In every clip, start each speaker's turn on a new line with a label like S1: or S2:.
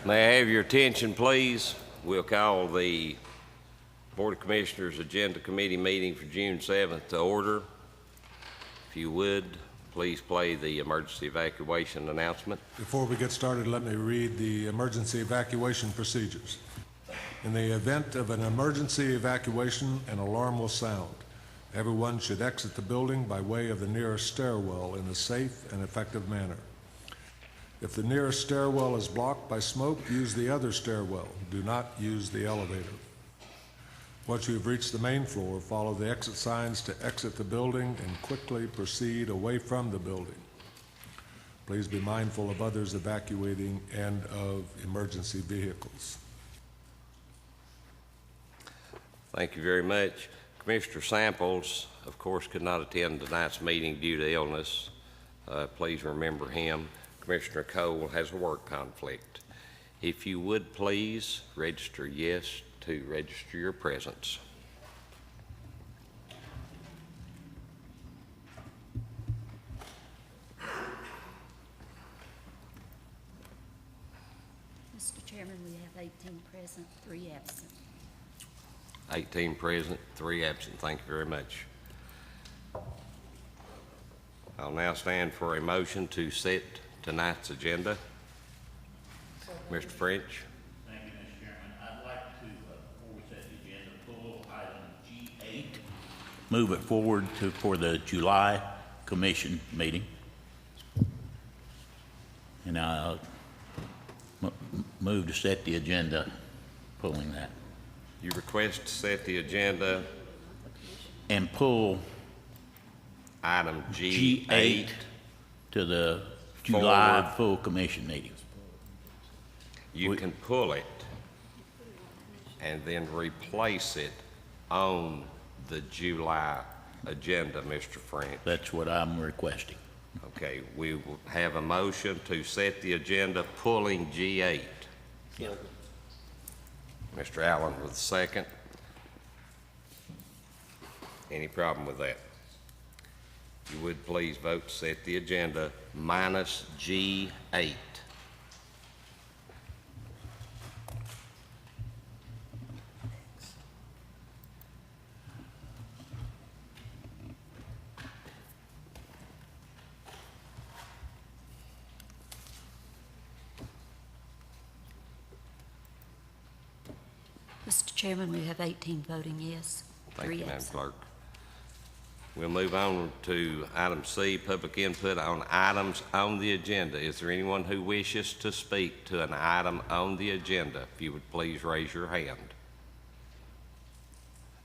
S1: May I have your attention, please? We'll call the Board of Commissioners Agenda Committee meeting for June 7th to order. If you would, please play the emergency evacuation announcement.
S2: Before we get started, let me read the emergency evacuation procedures. In the event of an emergency evacuation, an alarm will sound. Everyone should exit the building by way of the nearest stairwell in a safe and effective manner. If the nearest stairwell is blocked by smoke, use the other stairwell. Do not use the elevator. Once you have reached the main floor, follow the exit signs to exit the building and quickly proceed away from the building. Please be mindful of others evacuating and of emergency vehicles.
S1: Thank you very much. Commissioner Samples, of course, could not attend tonight's meeting due to illness. Please remember him. Commissioner Cole has a work conflict. If you would please register yes to register your presence.
S3: Mr. Chairman, we have 18 present, 3 absent.
S1: 18 present, 3 absent. Thank you very much. I'll now stand for a motion to set tonight's agenda. Mr. French.
S4: Thank you, Mr. Chairman. I'd like to, before we set the agenda, pull item G8, move it forward for the July commission meeting. And I'll move to set the agenda, pulling that.
S1: You request to set the agenda
S4: And pull
S1: item G8
S4: to the July full commission meeting.
S1: You can pull it and then replace it on the July agenda, Mr. French.
S4: That's what I'm requesting.
S1: Okay, we will have a motion to set the agenda pulling G8.
S4: Yeah.
S1: Mr. Allen with the second. Any problem with that? You would please vote to set the agenda minus G8.
S3: Mr. Chairman, we have 18 voting yes,
S1: Thank
S3: 3
S1: you, Madam
S3: absent.
S1: Clerk. We'll move on to item C, public input on items on the agenda. Is there anyone who wishes to speak to an item on the agenda? If you would please raise your hand.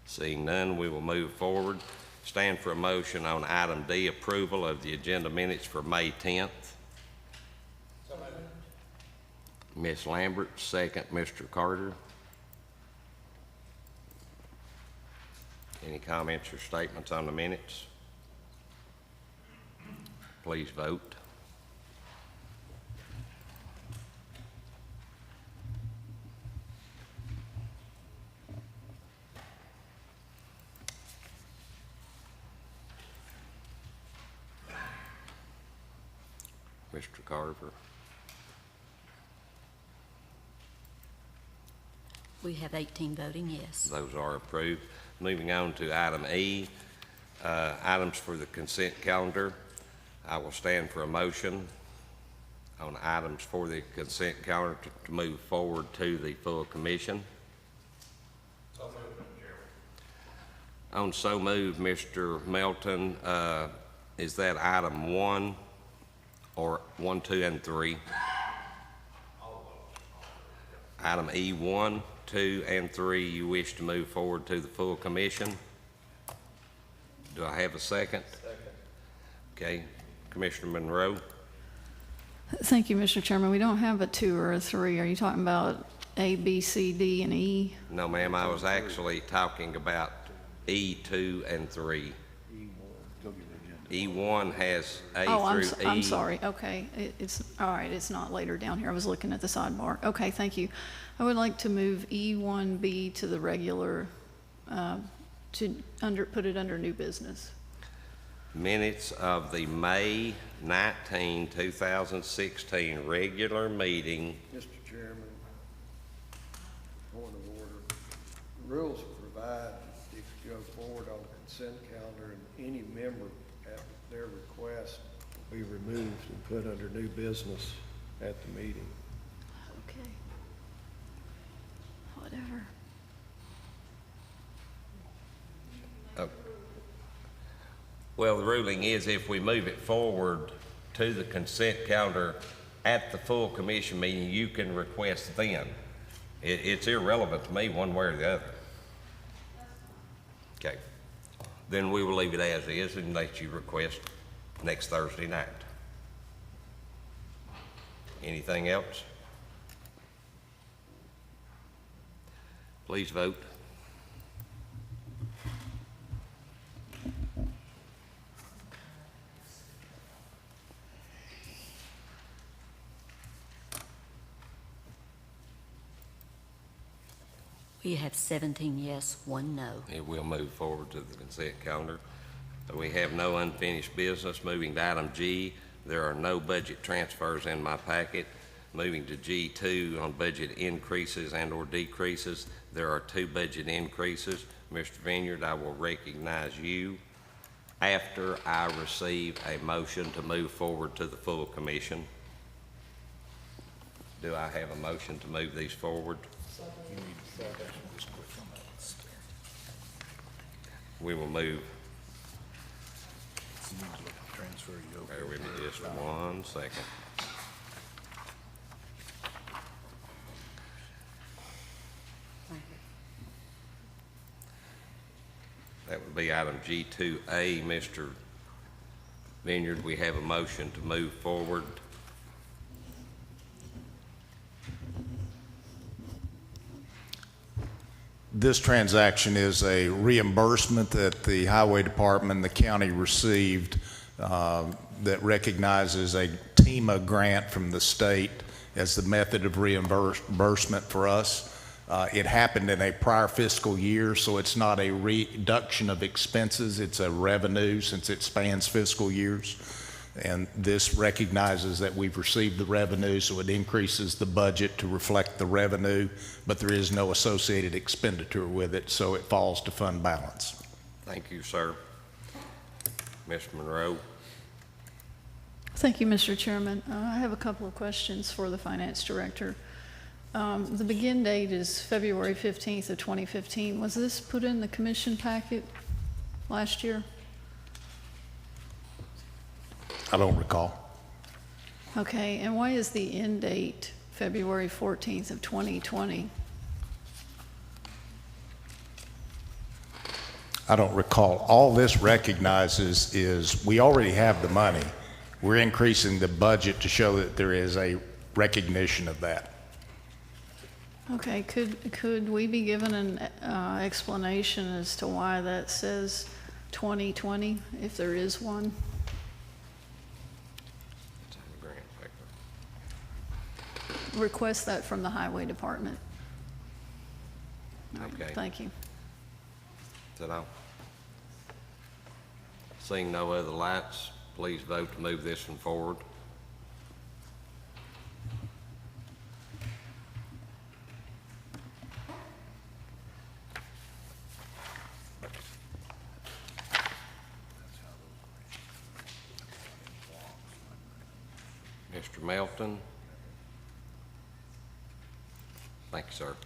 S1: Seeing none, we will move forward. Stand for a motion on item D, approval of the agenda minutes for May 10th. Ms. Lambert, second. Mr. Carter. Any comments or statements on the minutes? Please vote. Mr. Carver.
S3: We have 18 voting yes.
S1: Those are approved. Moving on to item E, items for the consent calendar. I will stand for a motion on items for the consent calendar to move forward to the full commission. So moved, Mr. Chairman. On so moved, Mr. Melton, is that item 1 or 1, 2, and 3? Item E1, 2, and 3, you wish to move forward to the full commission? Do I have a second? Second. Okay. Commissioner Monroe?
S5: Thank you, Mr. Chairman. We don't have a 2 or a 3. Are you talking about A, B, C, D, and E?
S1: No, ma'am. I was actually talking about E2 and 3. E1 has A through E.
S5: I'm sorry. Okay. It's all right. It's not later down here. I was looking at the sidebar. Okay, thank you. I would like to move E1B to the regular, put it under new business.
S1: Minutes of the May 19, 2016 regular meeting.
S6: Mr. Chairman, point of order. Rules provide if you go forward on the consent calendar and any member at their request will be removed and put under new business at the meeting.
S5: Okay. Whatever.
S1: Well, the ruling is if we move it forward to the consent calendar at the full commission meeting, you can request then. It's irrelevant to me one way or the other. Okay. Then we will leave it as is and let you request next Thursday night. Anything else? Please vote.
S3: We have 17 yes, 1 no.
S1: It will move forward to the consent calendar. We have no unfinished business. Moving to item G, there are no budget transfers in my packet. Moving to G2 on budget increases and/or decreases, there are 2 budget increases. Mr. Vineyard, I will recognize you after I receive a motion to move forward to the full commission. Do I have a motion to move these forward? We will move. Bear with me just 1 second. That would be item G2A. Mr. Vineyard, we have a motion to move forward.
S7: This transaction is a reimbursement that the Highway Department and the county received that recognizes a TEMA grant from the state as the method of reimbursement for us. It happened in a prior fiscal year, so it's not a reduction of expenses, it's a revenue since it spans fiscal years. And this recognizes that we've received the revenue, so it increases the budget to reflect the revenue, but there is no associated expenditure with it, so it falls to fund balance.
S1: Thank you, sir. Mr. Monroe.
S5: Thank you, Mr. Chairman. I have a couple of questions for the Finance Director. The begin date is February 15th of 2015. Was this put in the commission packet last year?
S7: I don't recall.
S5: Okay, and why is the end date February 14th of 2020?
S7: I don't recall. All this recognizes is we already have the money. We're increasing the budget to show that there is a recognition of that.
S5: Okay, could we be given an explanation as to why that says 2020, if there is one?
S1: It's on the grant paper.
S5: Request that from the Highway Department.
S1: Okay.
S5: Thank you.
S1: Is that all? Seeing no other lights, please vote to move this one forward. Mr. Melton. Thank you, sir.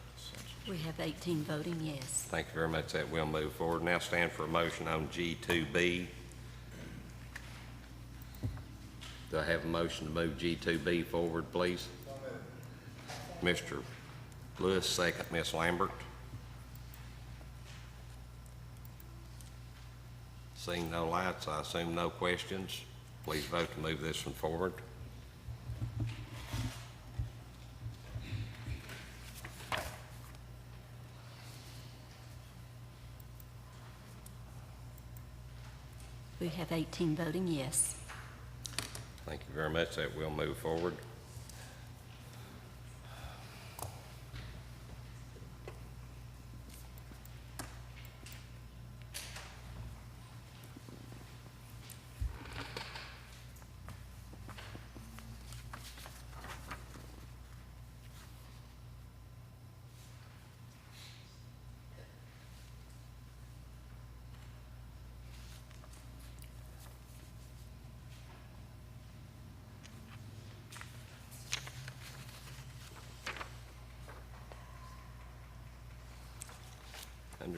S3: We have 18 voting yes.
S1: Thank you very much. That will move forward. Now stand for a motion on G2B. Do I have a motion to move G2B forward, please? Mr. Lewis, second. Ms. Lambert. Seeing no lights, I assume no questions. Please vote to move this one forward.
S3: We have 18 voting yes.
S1: Thank you very much. That will move forward.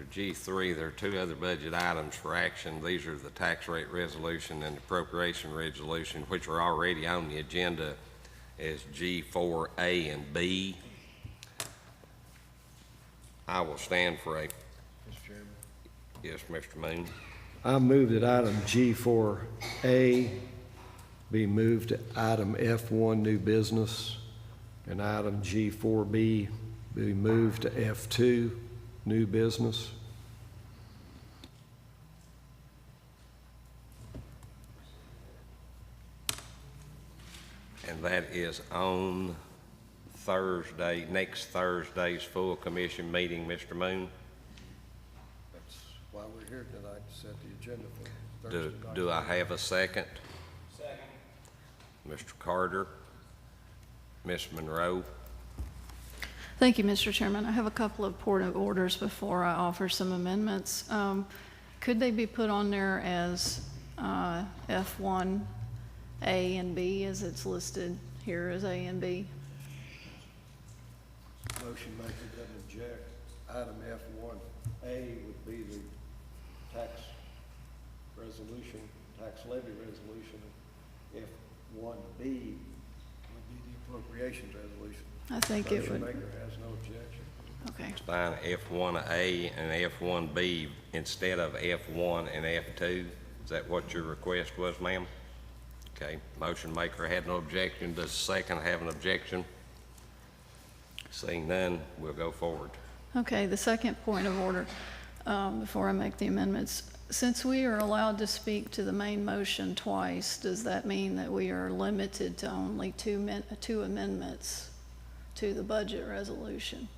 S1: Under G3, there are two other budget items for action. These are the tax rate resolution and appropriation resolution, which are already on the agenda as G4A and B. I will stand for a...
S6: Mr. Chairman.
S1: Yes, Mr. Moon.
S6: I move that item G4A be moved to item F1 new business, and item G4B be moved to F2 new business.
S1: And that is on Thursday, next Thursday's full commission meeting, Mr. Moon.
S6: That's why we're here tonight, to set the agenda for Thursday night.
S1: Do I have a second? Second. Mr. Carter, Ms. Monroe.
S5: Thank you, Mr. Chairman. I have a couple of point of orders before I offer some amendments. Could they be put on there as F1, A and B, as it's listed here as A and B?
S6: Motion maker doesn't object. Item F1A would be the tax resolution, tax levy resolution. F1B would be the appropriations resolution.
S5: I think it
S6: Motion
S5: would.
S6: maker has no objection.
S5: Okay.
S1: It's fine, F1A and F1B instead of F1 and F2. Is that what your request was, ma'am? Okay, motion maker had no objection. Does the second have an objection? Seeing none, we'll go forward.
S5: Okay, the second point of order, before I make the amendments. Since we are allowed to speak to the main motion twice, does that mean that we are limited to only two amendments to the budget resolution?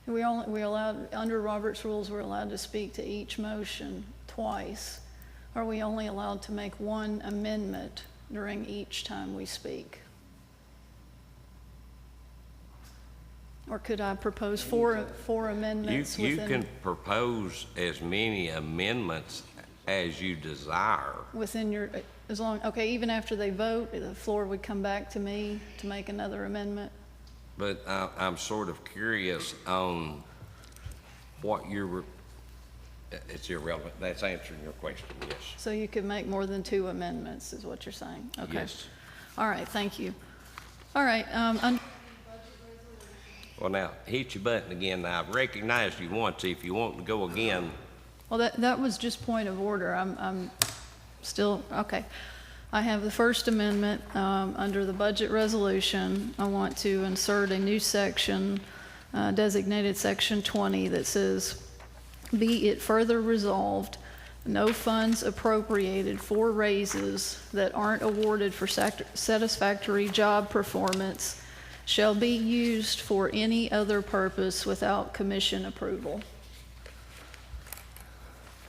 S5: We allowed, under Robert's rules, we're allowed to speak to each motion twice. Are we only allowed to make one amendment during each time we speak? Or could I propose four amendments
S1: You
S5: within?
S1: can propose as many amendments as you desire.
S5: Within your, as long, okay, even after they vote, the floor would come back to me to make another amendment?
S1: But I'm sort of curious on what it's irrelevant. That's answering your question, yes.
S5: So you could make more than two amendments, is what you're saying? Okay.
S1: Yes.
S5: All right, thank you. All right,
S1: Well, now, hit your button again. Now, I've recognized you once. If you want to go again,
S5: well, that was just point of order. I'm still, okay. I have the first amendment, under the budget resolution. I want to insert a new section, designated section 20, that says, be it further resolved, no funds appropriated for raises that aren't awarded for satisfactory job performance shall be used for any other purpose without commission approval.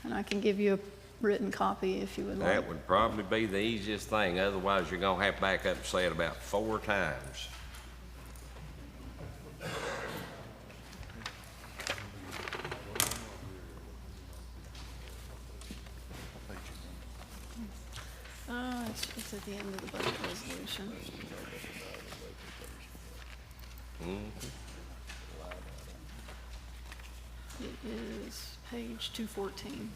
S5: And I can give you a written copy if you would like.
S1: that would probably be the easiest thing. Otherwise, you're going to have to back up and say it about 4 times.
S5: It's at the end of the budget resolution. It is page 214.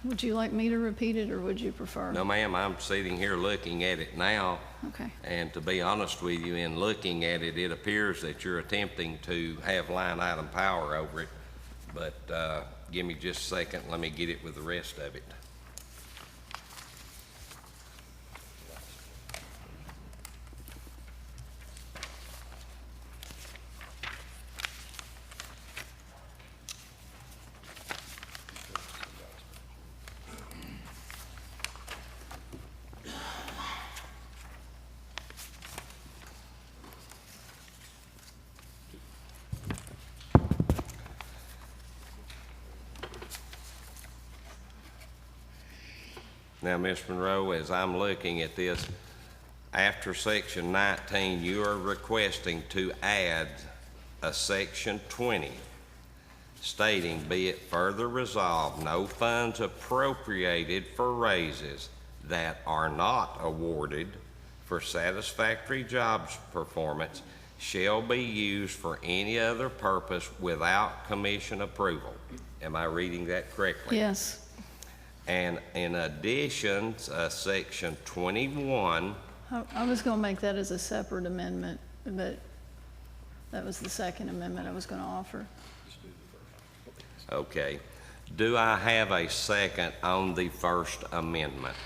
S5: Would you like me to repeat it, or would you prefer?
S1: No, ma'am, I'm sitting here looking at it now.
S5: Okay.
S1: And to be honest with you, in looking at it, it appears that you're attempting to have line item power over it. But give me just a second. Let me get it with the rest of it. Now, Ms. Monroe, as I'm looking at this, after section 19, you are requesting to add a section 20 stating, be it further resolved, no funds appropriated for raises that are not awarded for satisfactory jobs performance shall be used for any other purpose without commission approval. Am I reading that correctly?
S5: Yes.
S1: And in addition, section 21,
S5: I was going to make that as a separate amendment, but that was the second amendment I was going to offer.
S1: okay. Do I have a second on the first amendment?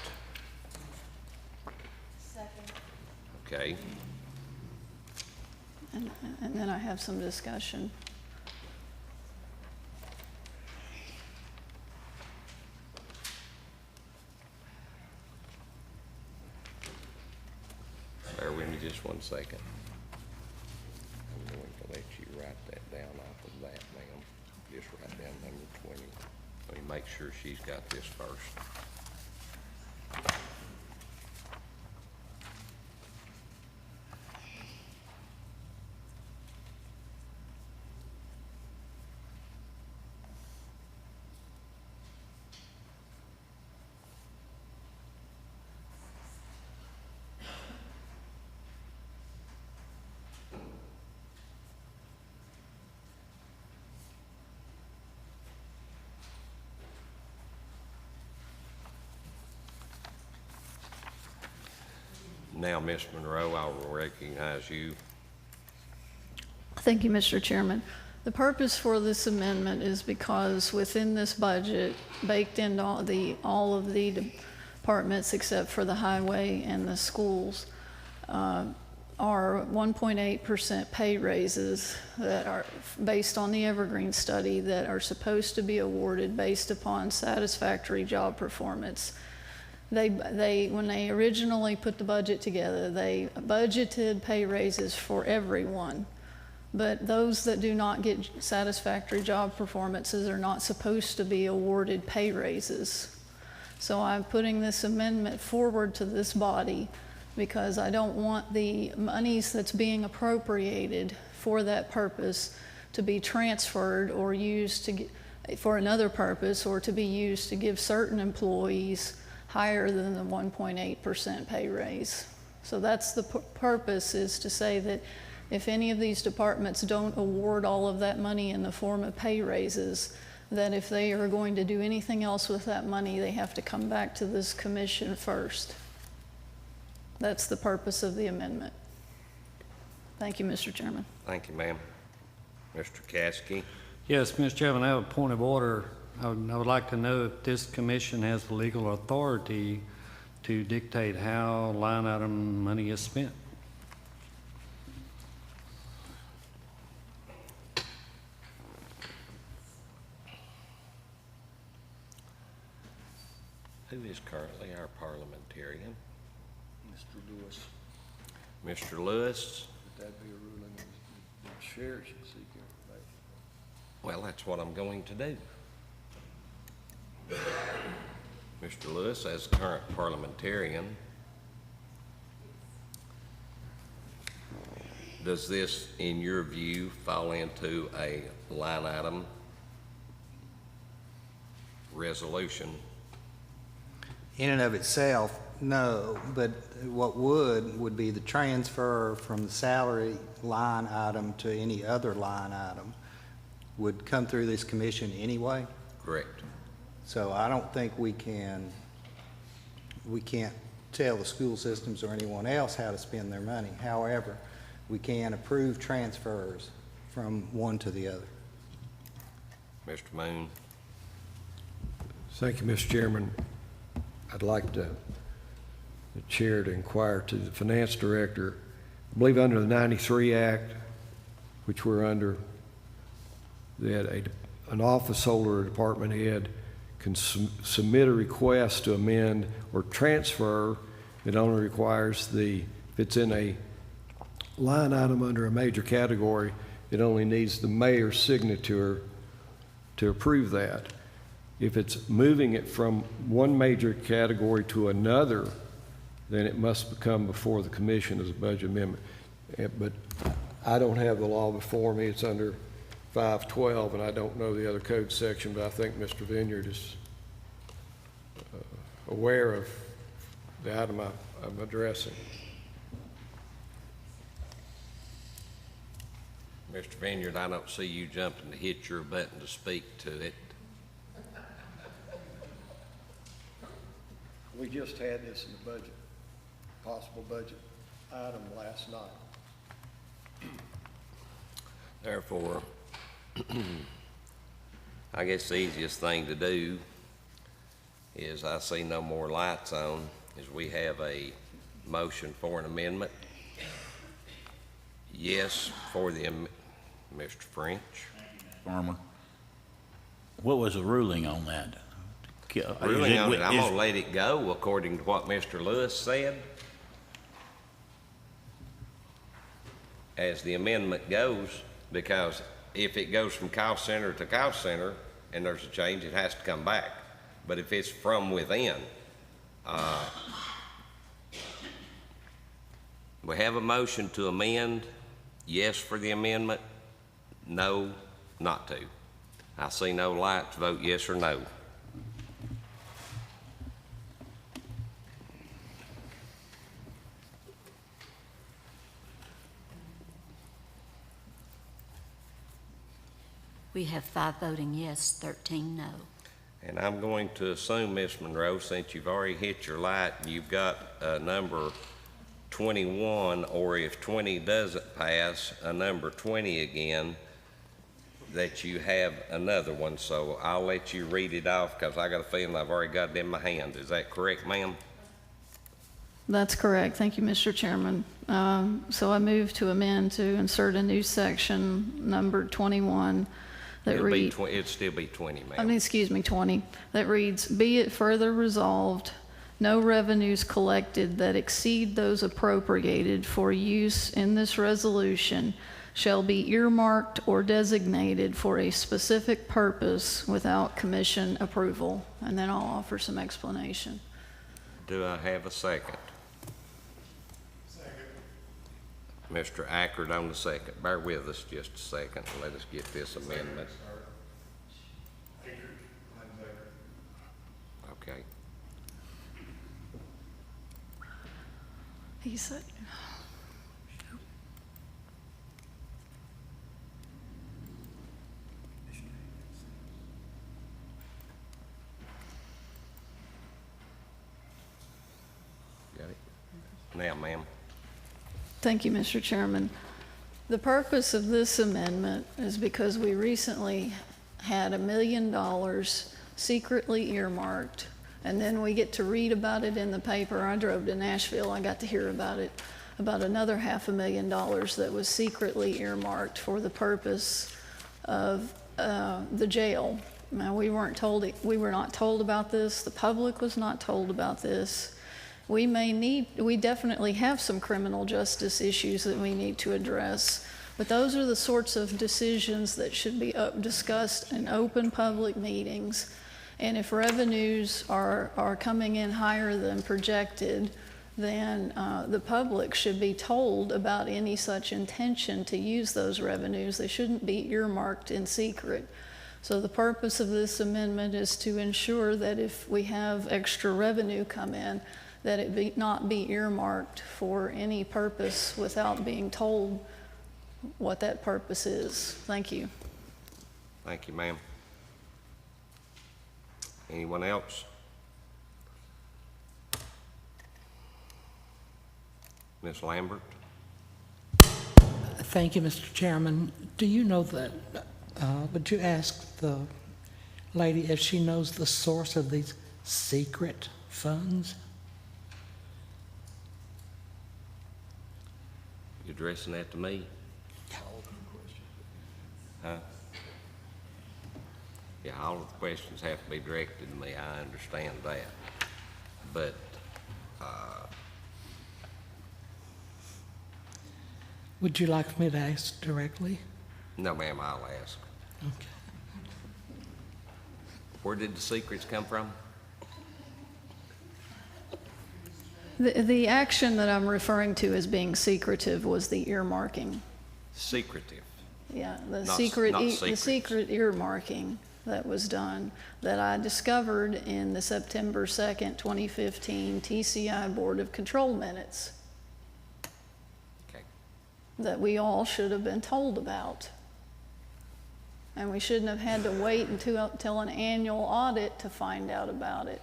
S3: Second.
S1: Okay.
S5: And then I have some discussion.
S1: Bear with me just one second. I'm going to let you write that down off of that, ma'am. Just write down number 20. Let me make sure she's got this first. Now, Ms. Monroe, I will recognize you.
S5: Thank you, Mr. Chairman. The purpose for this amendment is because within this budget, baked into all of the departments except for the highway and the schools, are 1.8% pay raises that are based on the Evergreen study that are supposed to be awarded based upon satisfactory job performance. When they originally put the budget together, they budgeted pay raises for everyone. But those that do not get satisfactory job performances are not supposed to be awarded pay raises. So I'm putting this amendment forward to this body because I don't want the monies that's being appropriated for that purpose to be transferred or used for another purpose, or to be used to give certain employees higher than the 1.8% pay raise. So that's the purpose, is to say that if any of these departments don't award all of that money in the form of pay raises, that if they are going to do anything else with that money, they have to come back to this commission first. That's the purpose of the amendment. Thank you, Mr. Chairman.
S1: Thank you, ma'am. Mr. Caskey?
S8: Yes, Mr. Chairman, I have a point of order. I would like to know if this commission has the legal authority to dictate how line item money is spent.
S1: Who is currently our parliamentarian?
S6: Mr. Lewis,
S1: Mr. Lewis?
S6: would that be a ruling that the chair should seek information?
S1: Well, that's what I'm going to do. Mr. Lewis, as current parliamentarian, does this, in your view, fall into a line item resolution?
S9: In and of itself, no, but what would be the transfer from the salary line item to any other line item would come through this commission anyway.
S1: Correct.
S9: So I don't think we can't tell the school systems or anyone else how to spend their money. However, we can approve transfers from one to the other.
S1: Mr. Moon?
S6: Thank you, Mr. Chairman. I'd like the chair to inquire to the finance director. I believe under the 93 Act, which we're under, that an office holder or department head can submit a request to amend or transfer. It only requires if it's in a line item under a major category, it only needs the mayor's signature to approve that. If it's moving it from one major category to another, then it must come before the commission as a budget amendment. But I don't have the law before me. It's under 512, and I don't know the other code section, but I think Mr. Vineyard is aware of the item I'm addressing.
S1: Mr. Vineyard, I don't see you jumping to hit your button to speak to it.
S6: We just had this in the budget, possible budget item last night.
S1: Therefore, I guess the easiest thing to do is, I see no more lights on, is we have a motion for an amendment. Yes for the, Mr. French.
S4: Farmer. What was the ruling on that?
S1: Ruling on it, I'm gonna let it go according to what Mr. Lewis said. As the amendment goes, because if it goes from cost center to cost center and there's a change, it has to come back. But if it's from within, we have a motion to amend. Yes for the amendment, no not to. I see no lights, vote yes or no.
S3: We have 5 voting yes, 13 no.
S1: And I'm going to assume, Ms. Monroe, since you've already hit your light, you've got a number 21, or if 20 doesn't pass, a number 20 again, that you have another one. So I'll let you read it off because I got a feeling I've already got it in my hand. Is that correct, ma'am?
S5: That's correct. Thank you, Mr. Chairman. So I move to amend to insert a new section, number 21, that reads...
S1: It'd still be 20, ma'am.
S5: I mean, excuse me, 20, that reads, "Be it further resolved, no revenues collected that exceed those appropriated for use in this resolution shall be earmarked or designated for a specific purpose without commission approval." And then I'll offer some explanation.
S1: Do I have a second? Mr. Ackert on the second. Bear with us just a second and let us get this amendment. Okay.
S5: He said,
S1: Got it? Now, ma'am.
S5: Thank you, Mr. Chairman. The purpose of this amendment is because we recently had $1 million secretly earmarked, and then we get to read about it in the paper. I drove to Nashville, I got to hear about it, about another $500,000 that was secretly earmarked for the purpose of the jail. Now, we were not told about this, the public was not told about this. We definitely have some criminal justice issues that we need to address, but those are the sorts of decisions that should be discussed in open public meetings. And if revenues are coming in higher than projected, then the public should be told about any such intention to use those revenues. They shouldn't be earmarked in secret. So the purpose of this amendment is to ensure that if we have extra revenue come in, that it not be earmarked for any purpose without being told what that purpose is. Thank you.
S1: Thank you, ma'am. Anyone else? Ms. Lambert?
S10: Thank you, Mr. Chairman. Do you know that, would you ask the lady if she knows the source of these secret funds?
S1: You addressing that to me? Huh? Yeah, all the questions have to be directed to me. I understand that. But,
S10: Would you like me to ask directly?
S1: no, ma'am, I'll ask.
S10: Okay.
S1: Where did the secrets come from?
S5: The action that I'm referring to as being secretive was the earmarking.
S1: Secretive.
S5: Yeah, the
S1: Not
S5: secret
S1: secrets.
S5: earmarking that was done that I discovered in the September 2nd, 2015 TCI Board of Control minutes.
S1: Okay.
S5: that we all should have been told about. And we shouldn't have had to wait until an annual audit to find out about it.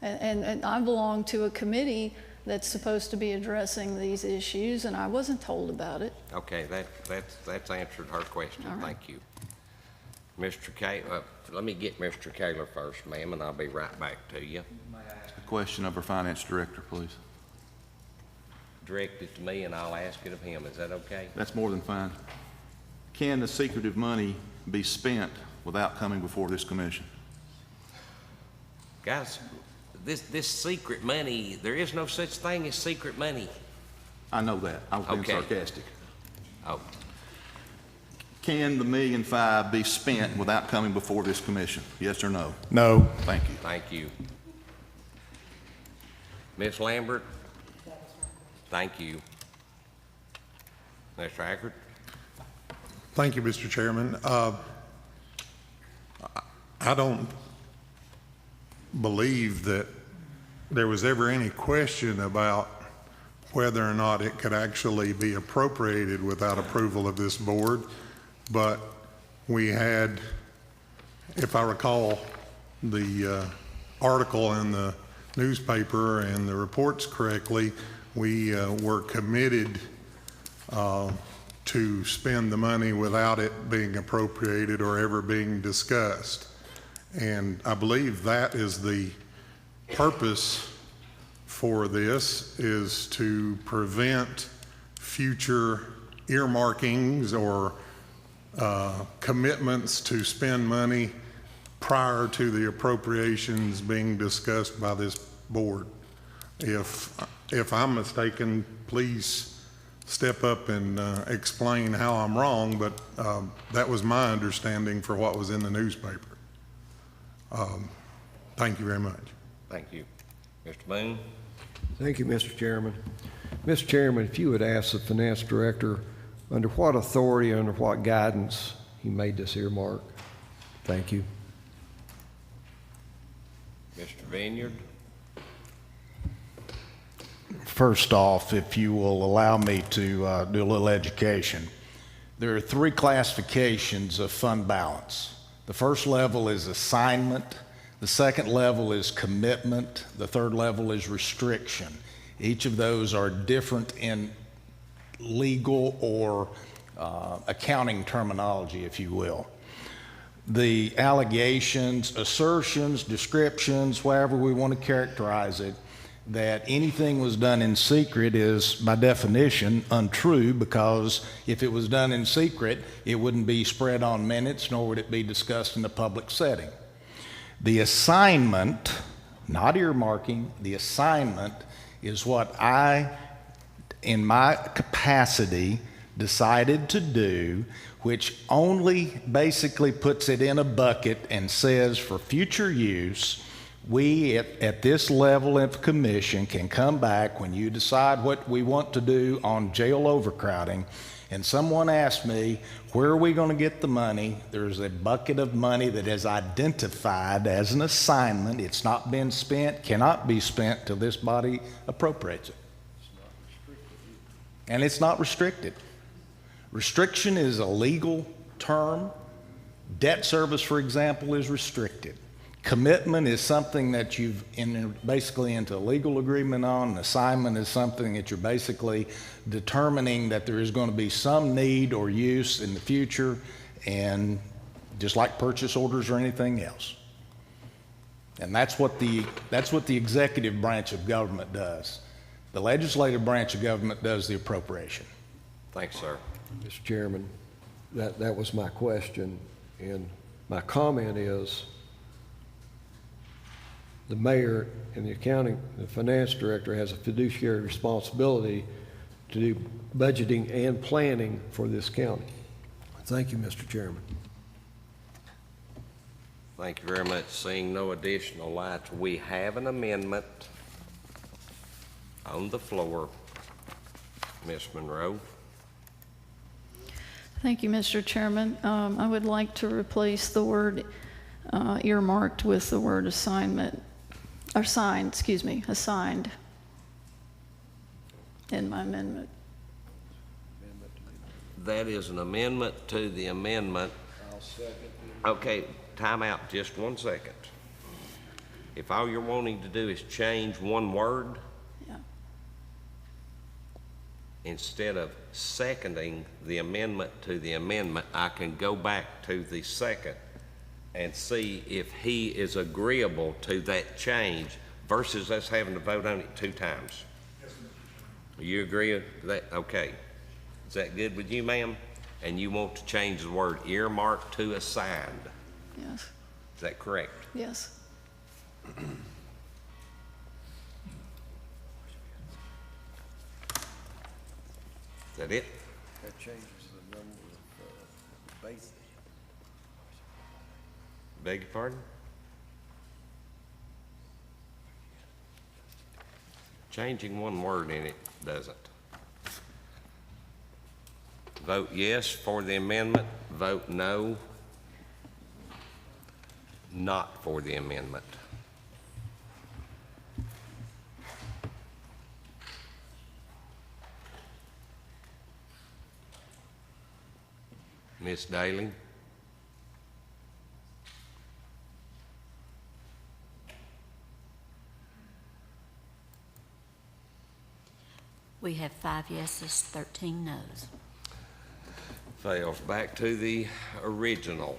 S5: And I belong to a committee that's supposed to be addressing these issues, and I wasn't told about it.
S1: Okay, that's answered her question.
S5: All right.
S1: Thank you. Mr. Kaler, let me get Mr. Kaler first, ma'am, and I'll be right back to you.
S11: A question of our finance director, please.
S1: Direct it to me, and I'll ask it of him. Is that okay?
S11: That's more than fine. Can the secretive money be spent without coming before this commission?
S1: Guys, this secret money, there is no such thing as secret money.
S11: I know that. I was being
S1: Okay.
S11: sarcastic.
S1: Oh,
S11: Can the $1.5 million be spent without coming before this commission? Yes or no?
S7: No.
S11: Thank you.
S1: thank you. Ms. Lambert? Thank you. Mr. Ackert?
S12: Thank you, Mr. Chairman. I don't believe that there was ever any question about whether or not it could actually be appropriated without approval of this board. But we had, if I recall, the article in the newspaper and the reports correctly, we were committed to spend the money without it being appropriated or ever being discussed. And I believe that is the purpose for this, is to prevent future earmarkings or commitments to spend money prior to the appropriations being discussed by this board. If I'm mistaken, please step up and explain how I'm wrong, but that was my understanding for what was in the newspaper. Thank you very much.
S1: Thank you. Mr. Boone?
S6: Thank you, Mr. Chairman. Mr. Chairman, if you would ask the finance director under what authority, under what guidance he made this earmark. Thank you.
S1: Mr. Vineyard?
S7: First off, if you will allow me to do a little education. There are 3 classifications of fund balance. The first level is assignment. The second level is commitment. The third level is restriction. Each of those are different in legal or accounting terminology, if you will. The allegations, assertions, descriptions, however we want to characterize it, that anything was done in secret is, by definition, untrue, because if it was done in secret, it wouldn't be spread on minutes, nor would it be discussed in a public setting. The assignment, not earmarking, the assignment is what I, in my capacity, decided to do, which only basically puts it in a bucket and says for future use, we at this level of commission can come back when you decide what we want to do on jail overcrowding, and someone asked me, where are we going to get the money? There's a bucket of money that is identified as an assignment. It's not been spent, cannot be spent till this body appropriates it. And it's not restricted. Restriction is a legal term. Debt service, for example, is restricted. Commitment is something that you've basically into a legal agreement on. An assignment is something that you're basically determining that there is going to be some need or use in the future, and just like purchase orders or anything else. And that's what the executive branch of government does. The legislative branch of government does the appropriation.
S1: Thanks, sir.
S6: Mr. Chairman, that was my question, and my comment is the mayor and the finance director has a fiduciary responsibility to do budgeting and planning for this county. Thank you, Mr. Chairman.
S1: Thank you very much. Seeing no additional lights, we have an amendment on the floor. Ms. Monroe?
S5: Thank you, Mr. Chairman. I would like to replace the word earmarked with the word assignment, or assigned in my amendment.
S1: That is an amendment to the amendment.
S6: I'll second the
S1: Okay, time out, just 1 second. If all you're wanting to do is change one word,
S5: Yeah.
S1: instead of seconding the amendment to the amendment, I can go back to the second and see if he is agreeable to that change versus us having to vote on it 2 times. You agree with that? Okay. Is that good with you, ma'am? And you want to change the word earmark to assigned.
S5: Yes.
S1: Is that correct?
S5: Yes.
S1: Is that it?
S6: That changes the number of bases.
S1: Beg your pardon? Changing one word in it doesn't. Vote yes for the amendment, vote no, not for the amendment. Ms. Daly?
S3: We have 5 yeses, 13 noes.
S1: Fails. Back to the original.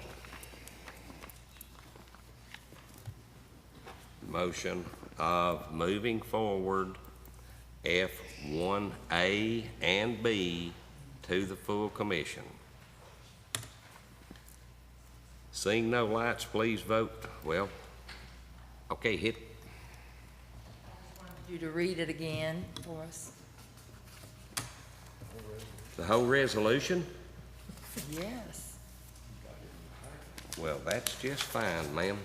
S1: Motion of moving forward F1A and B to the full commission. Seeing no lights, please vote. Well, okay, hit.
S13: You to read it again for us.
S1: The whole resolution?
S13: Yes.
S1: Well, that's just fine, ma'am.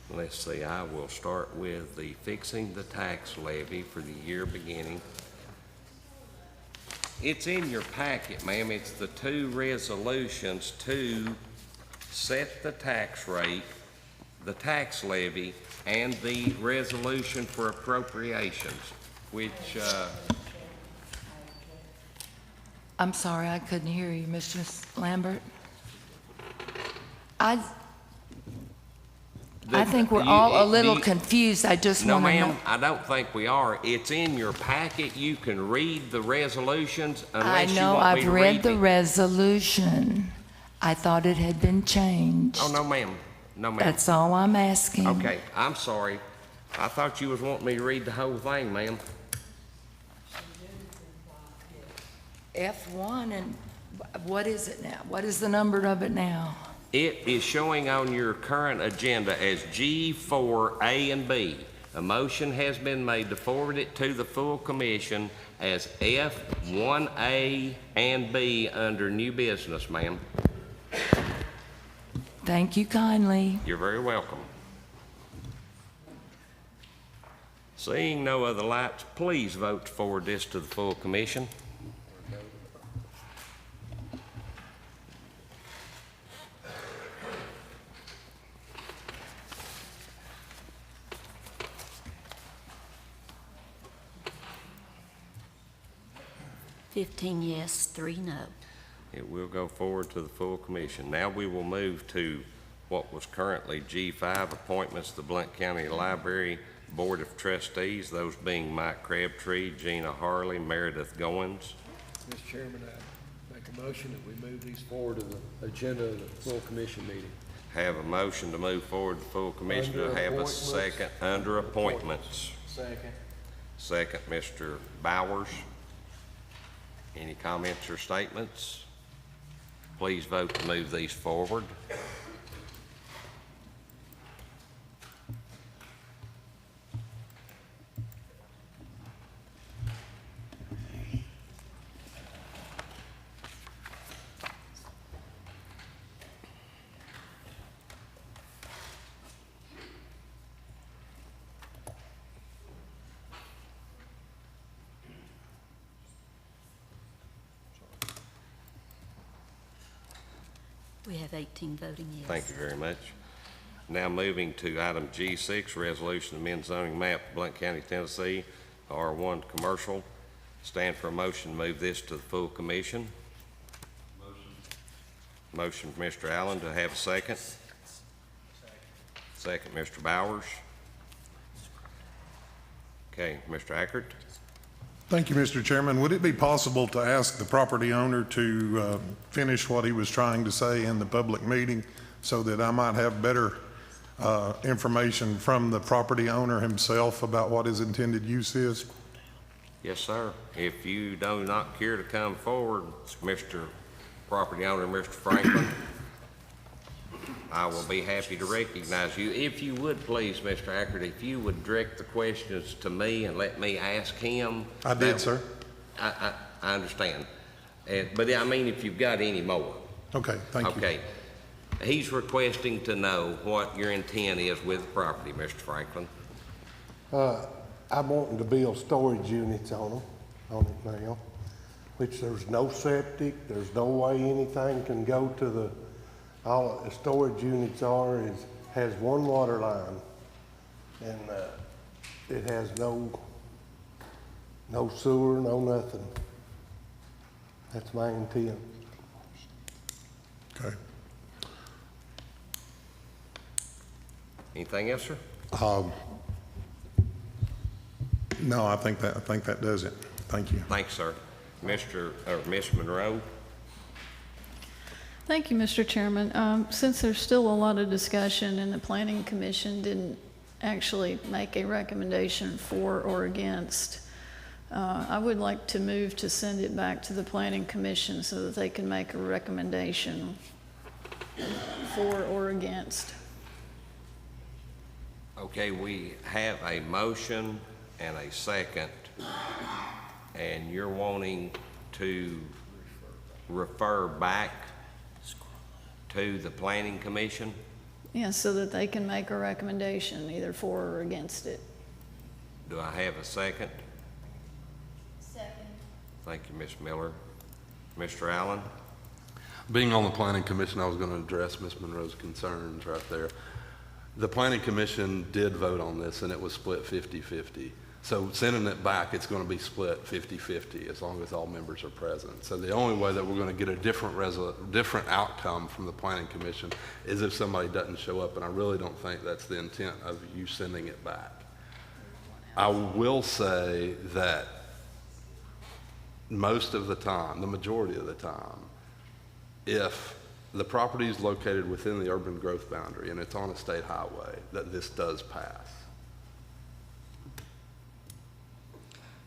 S1: Let's see, I will start with the fixing the tax levy for the year beginning. It's in your packet, ma'am. It's the 2 resolutions to set the tax rate, the tax levy, and the resolution for appropriations, which,
S13: I'm sorry, I couldn't hear you, Mr. Lambert. I think we're all a little confused. I just
S1: no,
S13: want to know.
S1: ma'am, I don't think we are. It's in your packet. You can read the resolutions
S13: I
S1: unless you
S13: know,
S1: want me
S13: I've
S1: to
S13: read
S1: read
S13: the
S1: it.
S13: resolution. I thought it had been changed.
S1: Oh, no, ma'am. No, ma'am.
S13: That's all I'm asking.
S1: Okay, I'm sorry. I thought you was wanting me to read the whole thing, ma'am.
S13: F1, and what is it now? What is the number of it now?
S1: It is showing on your current agenda as G4A and B. A motion has been made to forward it to the full commission as F1A and B under new business, ma'am.
S13: Thank you kindly.
S1: You're very welcome. Seeing no other lights, please vote to forward this to the full commission.
S3: Fifteen yes, 3 no.
S1: It will go forward to the full commission. Now we will move to what was currently G5, appointments to the Blount County Library Board of Trustees, those being Mike Crabtree, Gina Harley, Meredith Goins.
S6: Mr. Chairman, I make a motion that we move these forward to the agenda of the full commission meeting.
S1: Have a motion to move forward to full commission. To
S6: Under
S1: have a
S6: appointments.
S1: second under appointments.
S6: Second.
S1: Second, Mr. Bowers. Any comments or statements? Please vote to move these forward.
S3: We have 18 voting yes.
S1: Thank you very much. Now moving to item G6, resolution to amend zoning map, Blount County, Tennessee, R1 commercial. Stand for a motion to move this to the full commission. Motion from Mr. Allen. To have a second? Second, Mr. Bowers. Okay, Mr. Ackert.
S12: Thank you, Mr. Chairman. Would it be possible to ask the property owner to finish what he was trying to say in the public meeting so that I might have better information from the property owner himself about what his intended use is?
S1: Yes, sir. If you do not care to come forward, Mr. Property Owner, Mr. Franklin, I will be happy to recognize you. If you would, please, Mr. Ackert, if you would direct the questions to me and let me ask him.
S12: I did, sir.
S1: I understand. But I mean, if you've got any more.
S12: Okay, thank you.
S1: Okay. He's requesting to know what your intent is with the property, Mr. Franklin.
S14: I'm wanting to build storage units on it now, which there's no septic, there's no way anything can go to the, all the storage units has one water line, and it has no sewer, no nothing. That's my intent.
S12: Okay.
S1: Anything else, sir?
S12: No, I think that does it. Thank you.
S1: Thanks, sir. Ms. Monroe?
S5: Thank you, Mr. Chairman. Since there's still a lot of discussion and the Planning Commission didn't actually make a recommendation for or against, I would like to move to send it back to the Planning Commission so that they can make a recommendation for or against.
S1: Okay, we have a motion and a second, and you're wanting to refer back to the Planning Commission?
S5: Yeah, so that they can make a recommendation either for or against it.
S1: Do I have a second?
S5: Second.
S1: Thank you, Ms. Miller. Mr. Allen?
S15: Being on the Planning Commission, I was going to address Ms. Monroe's concerns right there. The Planning Commission did vote on this, and it was split 50-50. So sending it back, it's going to be split 50-50 as long as all members are present. So the only way that we're going to get a different outcome from the Planning Commission is if somebody doesn't show up, and I really don't think that's the intent of you sending it back. I will say that most of the time, the majority of the time, if the property is located within the urban growth boundary and it's on a state highway, that this does pass.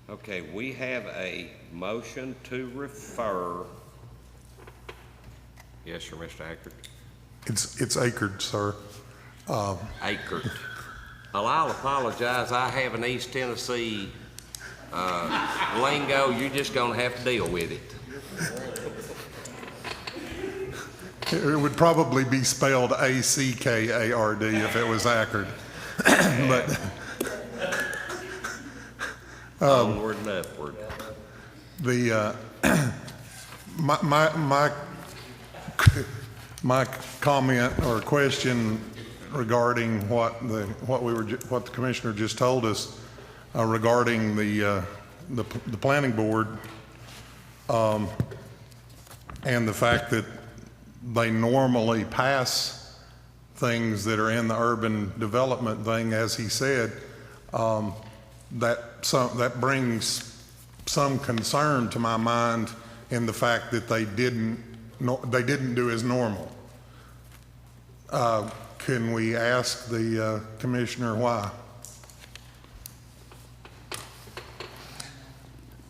S1: Okay, we have a motion to refer. Yes, sir, Mr. Ackert.
S12: It's acred, sir.
S1: Ackert. Well, I'll apologize. I have an East Tennessee lingo. You're just going to have to deal with it.
S12: It would probably be spelled A-C-K-A-R-D if it was acred. But
S1: onward and upward.
S12: My comment or question regarding what the commissioner just told us regarding the planning board and the fact that they normally pass things that are in the urban development thing, as he said, that brings some concern to my mind in the fact that they didn't do as normal. Can we ask the commissioner why?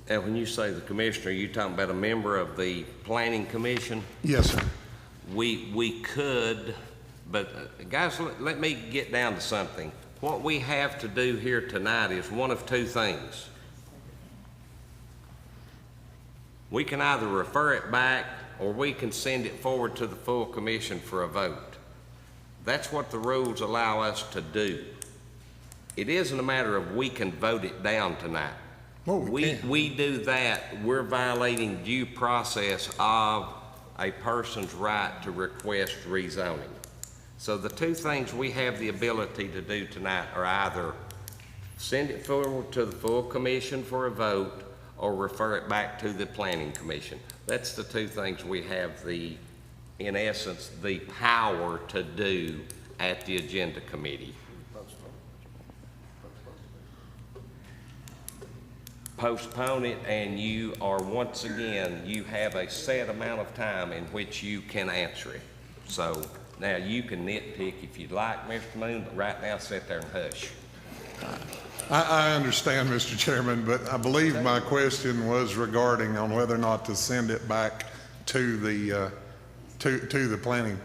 S1: And when you say the commissioner, you talking about a member of the Planning Commission?
S12: Yes, sir.
S1: We could, but guys, let me get down to something. What we have to do here tonight is one of two things. We can either refer it back or we can send it forward to the full commission for a vote. That's what the rules allow us to do. It isn't a matter of we can vote it down tonight. We do that, we're violating due process of a person's right to request rezoning. So the two things we have the ability to do tonight are either send it forward to the full commission for a vote or refer it back to the planning commission. That's the two things we have in essence, the power to do at the agenda committee. Postpone it, and you are, once again, you have a set amount of time in which you can answer it. So now you can nitpick if you'd like, Mr. Moon, but right now sit there and hush.
S12: I understand, Mr. Chairman, but I believe my question was regarding on whether or not to send it back to the planning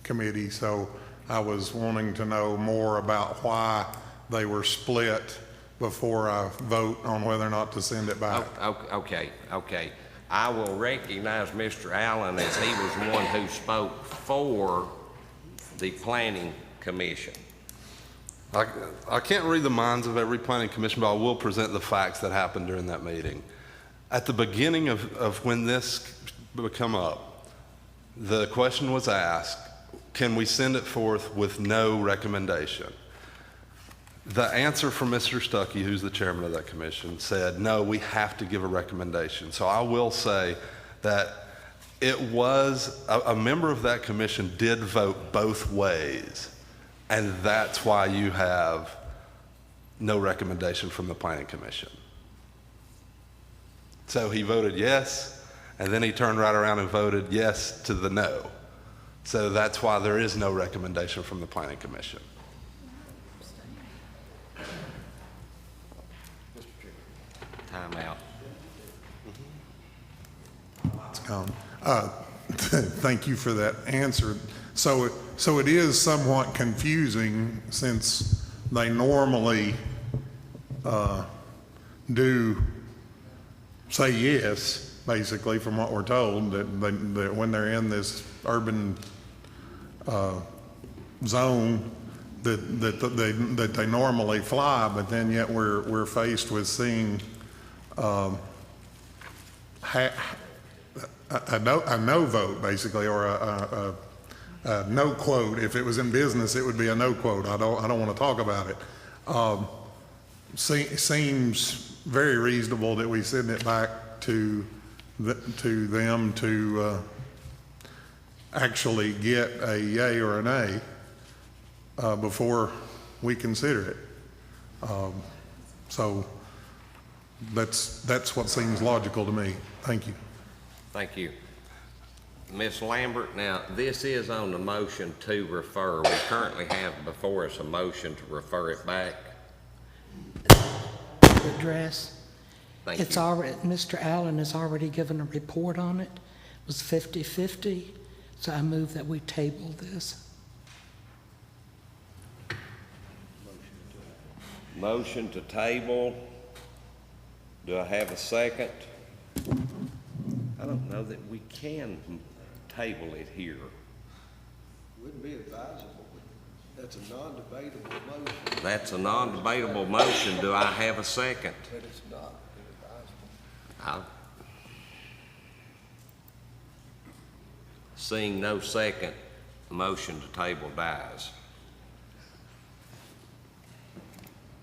S12: committee. So I was wanting to know more about why they were split before I vote on whether or not to send it back.
S1: Okay. I will recognize Mr. Allen as he was one who spoke for the planning commission.
S15: I can't read the minds of every planning commission, but I will present the facts that happened during that meeting. At the beginning of when this would come up, the question was asked, can we send it forth with no recommendation? The answer from Mr. Stuckey, who's the chairman of that commission, said, no, we have to give a recommendation. So I will say that it was, a member of that commission did vote both ways. And that's why you have no recommendation from the planning commission. So he voted yes, and then he turned right around and voted yes to the no. So that's why there is no recommendation from the planning commission.
S1: Time out.
S12: It's gone. Thank you for that answer. So it is somewhat confusing since they normally do say yes, basically, from what we're told, that when they're in this urban zone that they normally fly, but then yet we're faced with seeing a no vote, basically, or a no quote. If it was in business, it would be a no quote. I don't want to talk about it. Seems very reasonable that we send it back to them to actually get a yay or a nay before we consider it. So that's what seems logical to me. Thank you.
S1: Thank you. Ms. Lambert, now this is on the motion to refer. We currently have before us a motion to refer it back.
S10: Address.
S1: Thank
S10: It's
S1: you.
S10: already, Mr. Allen has already given a report on it. It was 50-50, so I move that we table this.
S1: Motion to table. Do I have a second? I don't know that we can table it here.
S6: Wouldn't be advisable. That's a non-debatable motion.
S1: That's a non-debatable motion. Do I have a second?
S6: But it's not advisable.
S1: Seeing no second, the motion to table dies.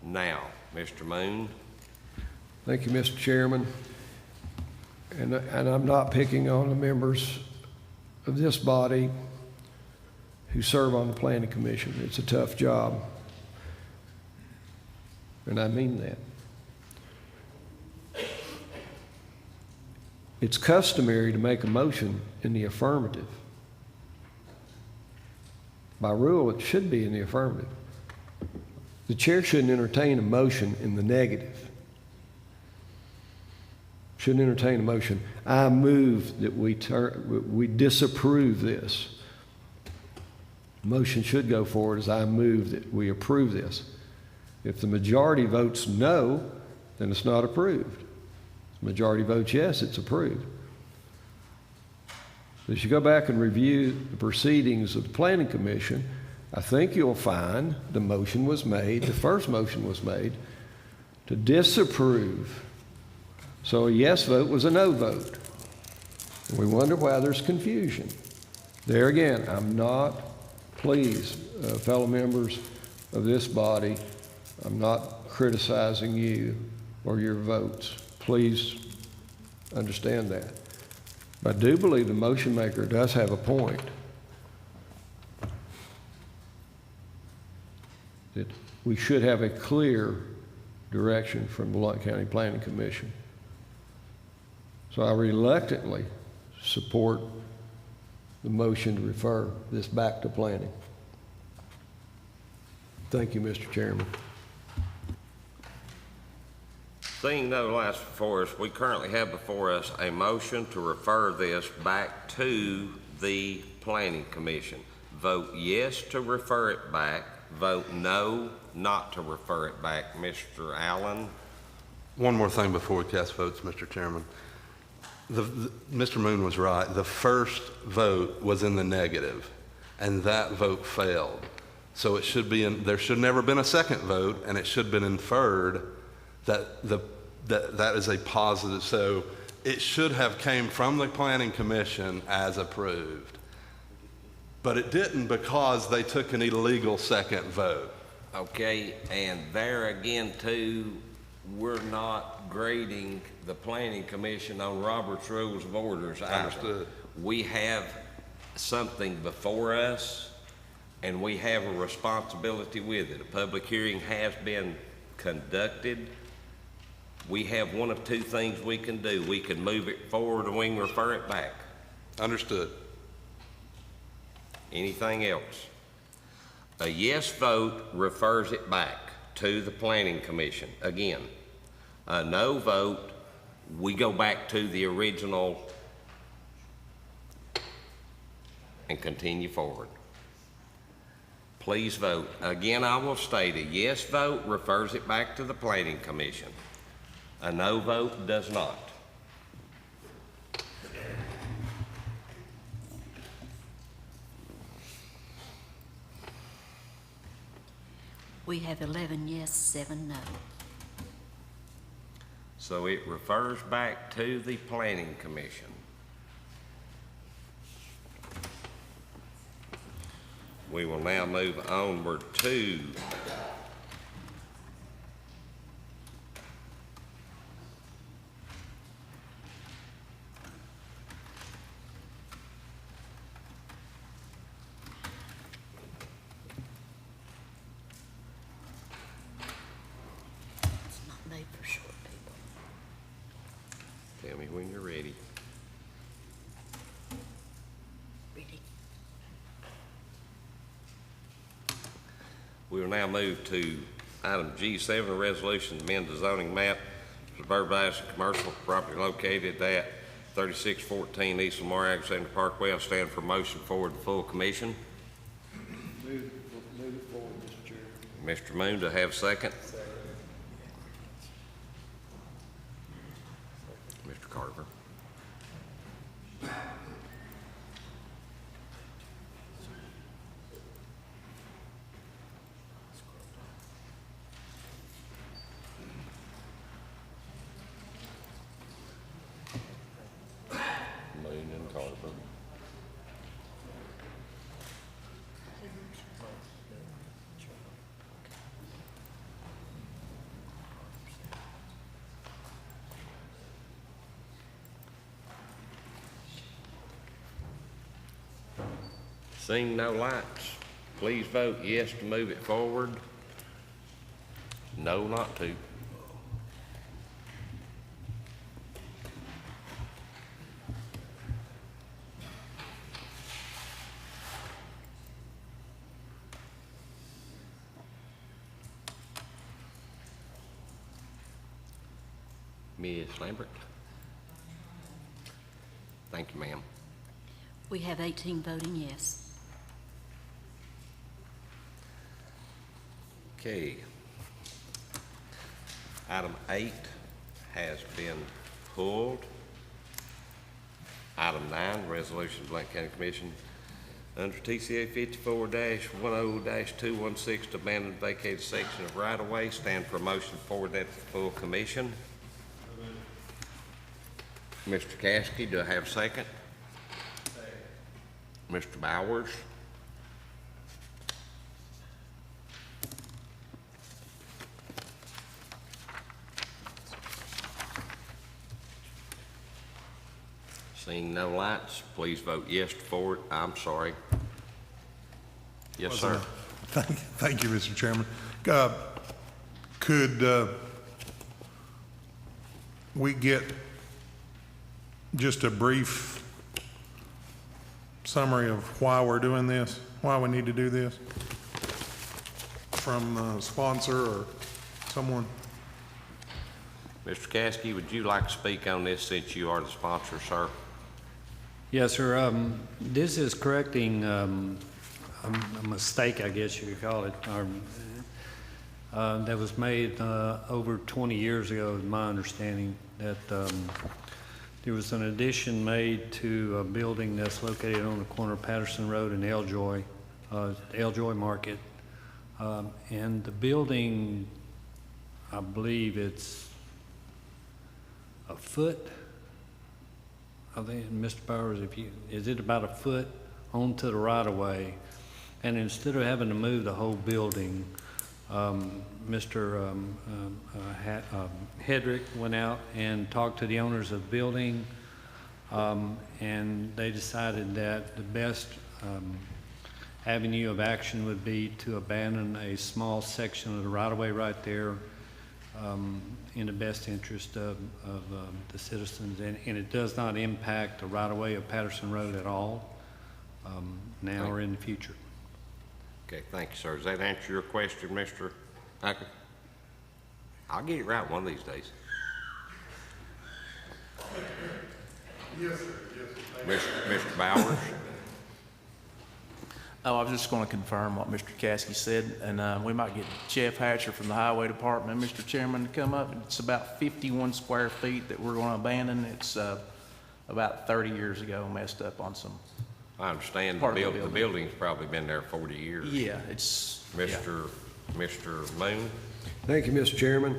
S1: Now, Mr. Moon.
S6: Thank you, Mr. Chairman. And I'm not picking on the members of this body who serve on the planning commission. It's a tough job. And I mean that. It's customary to make a motion in the affirmative. By rule, it should be in the affirmative. The chair shouldn't entertain a motion in the negative. Shouldn't entertain a motion. I move that we disapprove this. Motion should go forward as I move that we approve this. If the majority votes no, then it's not approved. If the majority votes yes, it's approved. As you go back and review the proceedings of the Planning Commission, I think you'll find the motion was made, the first motion was made to disapprove. So a yes vote was a no vote. And we wonder why there's confusion. There again, I'm not please, fellow members of this body, I'm not criticizing you or your votes. Please understand that. But I do believe the motion maker does have a point. That we should have a clear direction from the Blount County Planning Commission. So I reluctantly support the motion to refer this back to planning. Thank you, Mr. Chairman.
S1: Seeing no lights before us, we currently have before us a motion to refer this back to the Planning Commission. Vote yes to refer it back. Vote no not to refer it back. Mr. Allen?
S15: One more thing before we cast votes, Mr. Chairman. Mr. Moon was right. The first vote was in the negative, and that vote failed. So it should be there should never been a second vote, and it should have been inferred that that is a positive. So it should have came from the Planning Commission as approved. But it didn't because they took an illegal second vote.
S1: Okay, and there again too, we're not grading the Planning Commission on Robert's Rules of Orders either.
S15: Understood.
S1: We have something before us, and we have a responsibility with it. A public hearing has been conducted. We have one of two things we can do. We can move it forward or we can refer it back.
S15: Understood.
S1: Anything else? A yes vote refers it back to the Planning Commission. Again, a no vote, we go back to the original and continue forward. Please vote. Again, I will state a yes vote refers it back to the Planning Commission. A no vote does not.
S3: We have 11 yes, 7 no.
S1: So it refers back to the Planning Commission. We will now move onward to
S3: It's not made for short people.
S1: tell me when you're ready.
S3: Really?
S1: We will now move to item G7, a resolution to amend the zoning map for suburbanized commercial property located at 3614 East Lamar Alexander Parkway. I stand for motion forward to full commission.
S6: Move it forward, Mr. Chair.
S1: Mr. Moon, do I have a second? Mr. Carver. Moon and Carver. Seeing no lights, please vote yes to move it forward. No not to. Ms. Lambert? Thank you, ma'am.
S3: We have 18 voting yes.
S1: Okay. Item 8 has been pulled. Item 9, resolution of Blount County Commission under TCA 54-10-216 to abandon vacated section of right-of-way. Stand for a motion forward that to full commission. Mr. Caskey, do I have a second? Mr. Bowers? Seeing no lights, please vote yes for it. I'm sorry. Yes, sir.
S12: Thank you, Mr. Chairman. Could we get just a brief summary of why we're doing this, why we need to do this from a sponsor or someone?
S1: Mr. Caskey, would you like to speak on this since you are the sponsor, sir?
S8: Yes, sir. This is correcting a mistake, I guess you could call it, that was made over 20 years ago, is my understanding, that there was an addition made to a building that's located on the corner of Patterson Road and Eljoy, Eljoy Market. And the building, I believe it's a foot. I think, Mr. Powers, is it about a foot onto the right-of-way? And instead of having to move the whole building, Mr. Hedrick went out and talked to the owners of the building, and they decided that the best avenue of action would be to abandon a small section of the right-of-way right there, in the best interest of the citizens, and it does not impact the right-of-way of Patterson Road at all, now or in the future.
S1: Okay, thank you, sir. Does that answer your question, Mr. Hacker? I'll get it right one of these days.
S12: Yes, sir. Yes, sir.
S1: Mr. Bowers?
S16: Oh, I was just going to confirm what Mr. Caskey said, and we might get Jeff Hatcher from the Highway Department, Mr. Chairman, to come up. It's about 51 square feet that we're going to abandon. It's about 30 years ago, messed up on some.
S1: I understand the building's probably been there 40 years.
S16: Yeah, it's.
S1: Mr. Moon?
S6: Thank you, Mr. Chairman.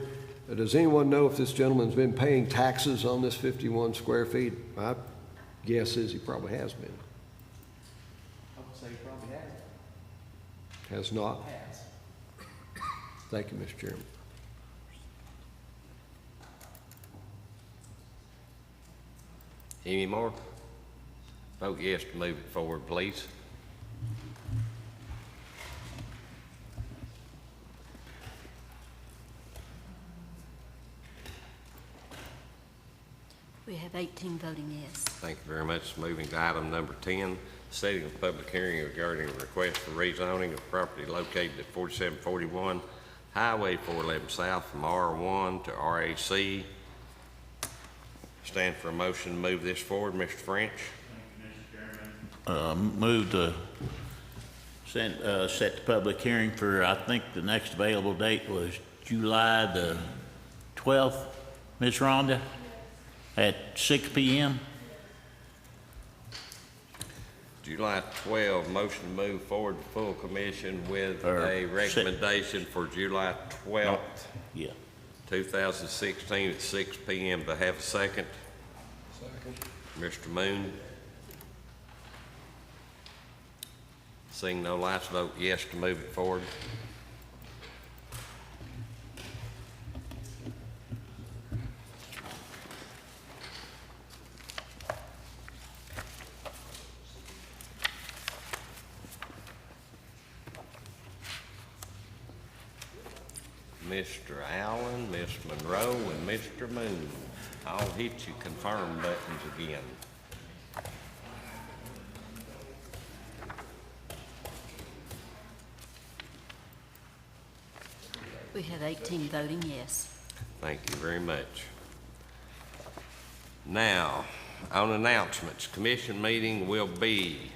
S6: Does anyone know if this gentleman's been paying taxes on this 51 square feet? My guess is he probably has been.
S16: I would say he probably has.
S6: Has not?
S16: Has.
S6: Thank you, Mr. Chairman.
S1: Any more? Vote yes to move it forward, please.
S3: We have 18 voting yes.
S1: Thank you very much. Moving to item number 10, setting a public hearing regarding a request for rezoning of property located at 4741 Highway 411 South from R1 to RAC. Stand for a motion to move this forward. Mr. French?
S4: Move to set the public hearing for, I think the next available date was July the 12th, Ms. Rhonda, at 6 p.m.
S1: July 12, motion to move forward to full commission with a recommendation for July 12th, 2016 at 6 p.m. to have a second. Second. Mr. Moon? Seeing no lights, vote yes to move it forward. Mr. Allen, Miss Monroe, and Mr. Moon. I'll hit you confirm buttons again.
S3: We have 18 voting yes.
S1: Thank you very much. Now, on announcements, commission meeting will be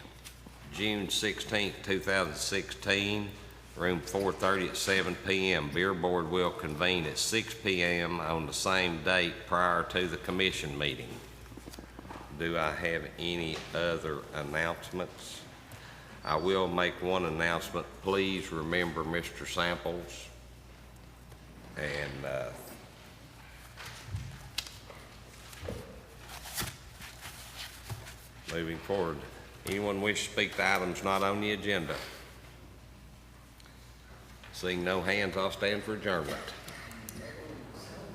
S1: June 16th, 2016, room 430 at 7 p.m. Beer board will convene at 6 p.m. on the same date prior to the commission meeting. Do I have any other announcements? I will make one announcement. Please remember Mr. Samples. And moving forward, anyone wish to speak to items not on the agenda? Seeing no hands, I'll stand for adjournment.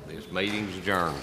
S1: This meeting's adjourned.